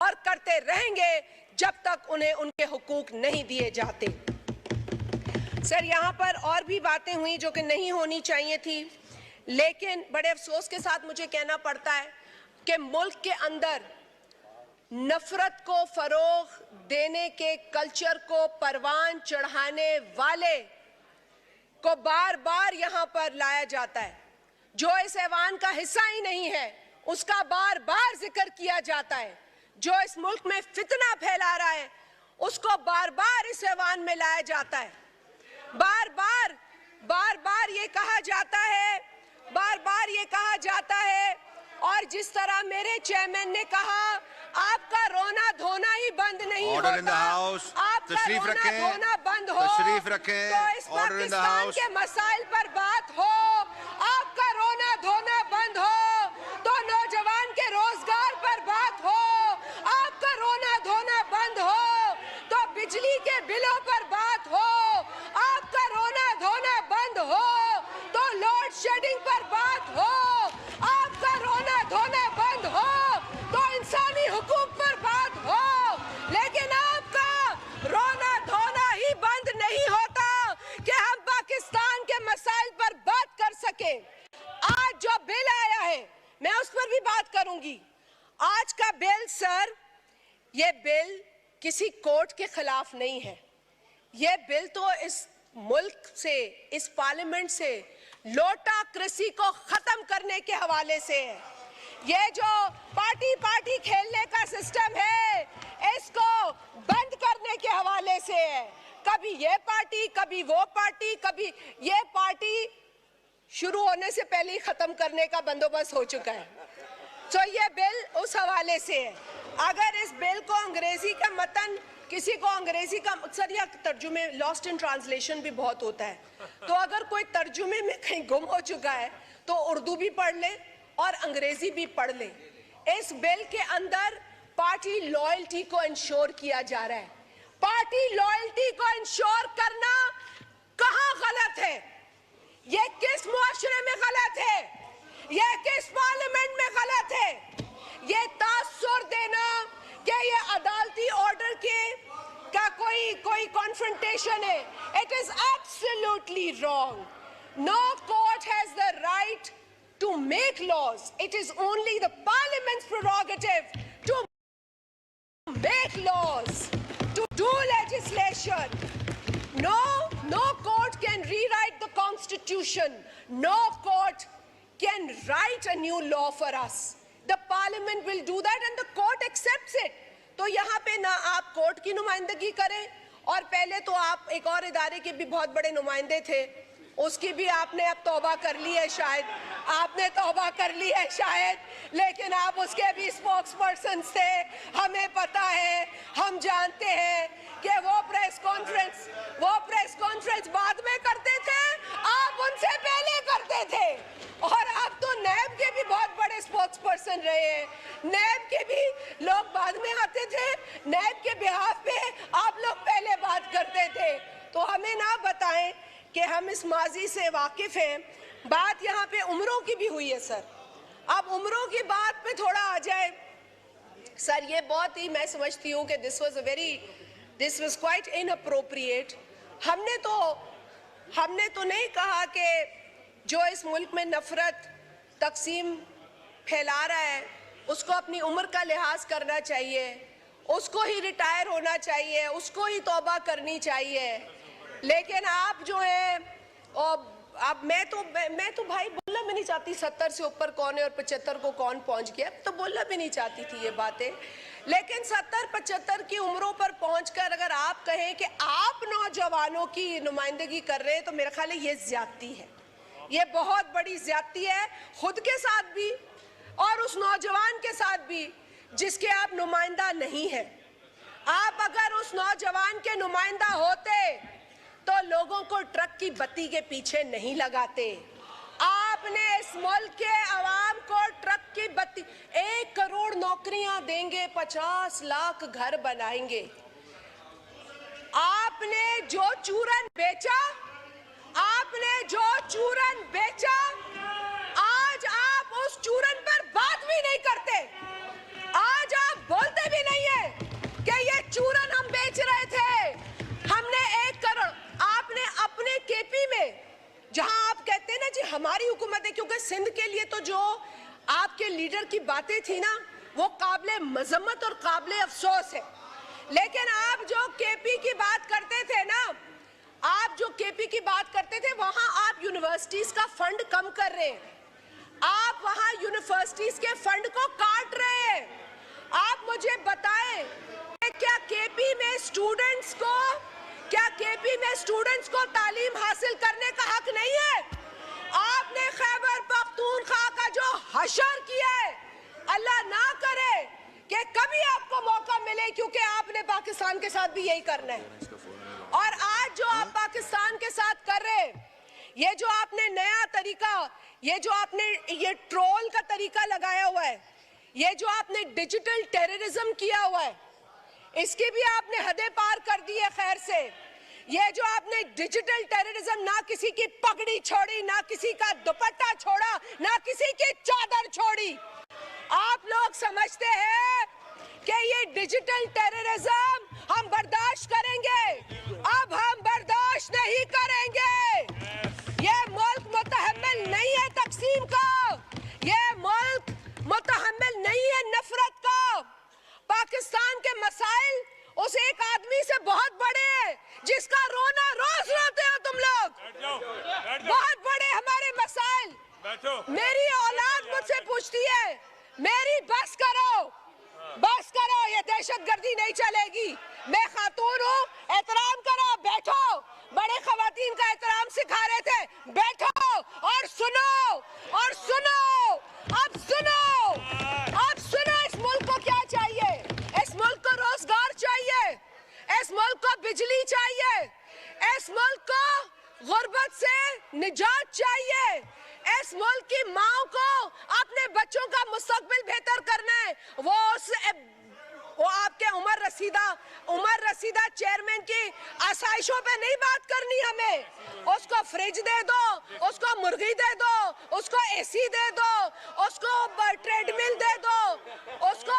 और करते रहेंगे जब तक उन्हें उनके हुकूक नहीं दिए जाते। सर, यहाँ पर और भी बातें हुई जो कि नहीं होनी चाहिए थी, लेकिन बड़े अफसोस के साथ मुझे कहना पड़ता है कि मुल्क के अंदर नफरत को फरोग देने के कल्चर को परवान चढ़ाने वाले को बार बार यहाँ पर लाया जाता है। जो इस ऐवान का हिस्सा ही नहीं है उसका बार बार जिक्र किया जाता है। जो इस मुल्क में फितना फैला रहा है उसको बार बार इस ऐवान में लाया जाता है। बार बार ये कहा जाता है, और जिस तरह मेरे चेयरमैन ने कहा, आपका रोना धोना ही बंद नहीं होता, आपका रोना धोना बंद हो तो इस पाकिस्तान के मसाइल पर बात हो, आपका रोना धोना बंद हो तो नौजवान के रोजगार पर बात हो, आपका रोना धोना बंद हो तो बिजली के बिलों पर बात हो, आपका रोना धोना बंद हो तो लोड शेडिंग पर बात हो, आपका रोना धोना बंद हो तो इंसानी हुकूक पर बात हो, लेकिन आपका रोना धोना ही बंद नहीं होता कि हम पाकिस्तान के मसाइल पर बात कर सके। आज जो बिल आया है मैं उस पर भी बात करूंगी। आज का बिल सर, ये बिल किसी कोर्ट के खिलाफ नहीं है। ये बिल तो इस मुल्क से, इस पार्लियामेंट से लोटाक्रेसी को खत्म करने के हवाले से है। ये जो पार्टी खेलने का सिस्टम है इसको बंद करने के हवाले से है। कभी ये पार्टी, कभी वो पार्टी, कभी ये पार्टी, शुरू होने से पहले ही खत्म करने का बंदोबस्त हो चुका है। तो ये बिल उस हवाले से है। अगर इस बिल को अंग्रेजी का मतन, किसी को अंग्रेजी का मकसद या तर्जुमे, लॉस्ट इन ट्रांसलेशन भी बहुत होता है, तो अगर कोई तर्जुमे में कहीं गुम हो चुका है तो उर्दू भी पढ़ ले और अंग्रेजी भी पढ़ ले। इस बिल के अंदर पार्टी लॉयल्टी को इंश्योर किया जा रहा है। पार्टी लॉयल्टी को इंश्योर करना कहाँ गलत है? ये किस मुआशरे में गलत है? ये किस पार्लियामेंट में गलत है? ये तासुर देना कि ये अदालती ऑर्डर के का कोई कॉन्फ्रंटेशन है, it is absolutely wrong. No court has the right to make laws. It is only the parliament's prerogative to make laws, to do legislation. No court can rewrite the constitution. No court can write a new law for us. The parliament will do that and the court accepts it. तो यहाँ पे ना आप court की नुमाइंदगी करें, और पहले तो आप एक और इदारे के भी बहुत बड़े नुमाइंदे थे, उसकी भी आपने अब तौबा कर ली है शायद, आपने तौबा कर ली है शायद, लेकिन आप उसके भी स्पोक्स पर्सन थे। हमें पता है, हम जानते हैं कि वो प्रेस कॉन्फ्रेंस बाद में करते थे, आप उनसे पहले करते थे, और आप तो नैब के भी बहुत बड़े स्पोक्स पर्सन रहे हैं। नैब के भी लोग बाद में आते थे, नैब के बिहाफ पे आप लोग पहले बात करते थे। तो हमें ना बताएं कि हम इस माजी से वाकिफ हैं। बात यहाँ पे उम्रों की भी हुई है सर, अब उम्रों की बात पे थोड़ा आ जाए सर। ये बहुत ही, मैं समझती हूँ कि दिस वाज क्वाइट इनअप्रोप्रिएट। हमने तो नहीं कहा कि जो इस मुल्क में नफरत तकसीम फैला रहा है उसको अपनी उम्र का लिहाज करना चाहिए, उसको ही रिटायर होना चाहिए, उसको ही तौबा करनी चाहिए। लेकिन आप जो है, और अब मैं तो भाई बोलना भी नहीं चाहती 70 से ऊपर कौन है और 75 को कौन पहुंच गया, तो बोलना भी नहीं चाहती थी ये बातें। लेकिन 70-75 की उम्रों पर पहुंचकर अगर आप कहें कि आप नौजवानों की नुमाइंदगी कर रहे हैं, तो मेरा ख्याल है ये ज्यादती है, ये बहुत बड़ी ज्यादती है, खुद के साथ भी और उस नौजवान के साथ भी जिसके आप नुमाइंदा नहीं है। आप अगर उस नौजवान के नुमाइंदा होते तो लोगों को ट्रक की बत्ती के पीछे नहीं लगाते। आपने इस मुल्क के अवाम को ट्रक की बत्ती, 1 करोड़ नौकरियां देंगे, 50 लाख घर बनाएंगे। आपने जो चूरन बेचा, आज आप उस चूरन पर बात भी नहीं करते, आज आप बोलते भी नहीं हमारी हुकूमत है, क्योंकि सिंध के लिए तो जो आपके लीडर की बातें थी ना, वो काबिले मजम्मत और काबिले अफसोस है। लेकिन आप जो केपी की बात करते थे ना, आप जो केपी की बात करते थे, वहां आप यूनिवर्सिटीज का फंड कम कर रहे हैं, आप वहां यूनिवर्सिटीज के फंड को काट रहे हैं। आप मुझे बताएं कि क्या केपी में स्टूडेंट्स को तालीम हासिल करने का हक नहीं है? आपने खैबर पख्तूनख्वा का जो हशर किया है, अल्लाह ना करे कि कभी आपको मौका मिले, क्योंकि आपने पाकिस्तान के साथ भी यही करना है। और आज जो आप पाकिस्तान के साथ कर रहे हैं, ये जो आपने नया तरीका, ये जो आपने ये ट्रोल का तरीका लगाया हुआ है, ये जो आपने डिजिटल टेररिज्म किया हुआ है, इसकी भी आपने हदें पार कर दी है। खैर से ये जो आपने डिजिटल टेररिज्म, ना किसी की पगड़ी छोड़ी, ना किसी का दुपट्टा छोड़ा, ना किसी की चादर छोड़ी। आप लोग समझते हैं कि ये डिजिटल टेररिज्म हम बर्दाश्त करेंगे? अब हम बर्दाश्त नहीं करेंगे। ये मुल्क मुतहम्मिल नहीं है तकसीम का, ये मुल्क मुतहम्मिल नहीं है नफरत का। पाकिस्तान के मसाइल उस एक आदमी से बहुत बड़े हैं जिसका रोना रोज रोते हो तुम लोग। बहुत बड़े हमारे मसाइल। मेरी औलाद मुझसे पूछती है, मेरी बस करो, ये दहशतगर्दी नहीं चलेगी। मैं खातून हूँ, एहतराम करो, बैठो। बड़े खवातीन का एहतराम सिखा रहे थे, बैठो और सुनो। अब सुनो इस मुल्क को क्या चाहिए? इस मुल्क को रोजगार चाहिए, इस मुल्क को बिजली चाहिए, इस मुल्क को गुर्बत से निजात चाहिए, इस मुल्क की माँ को अपने बच्चों का मुस्तकबिल बेहतर करना है। वो आपके उमर रसीदा चेयरमैन की आसाइशों पे नहीं बात करनी हमें। उसको फ्रिज दे दो, उसको मुर्गी दे दो, उसको एसी दे दो, उसको ट्रेडमिल दे दो, उसको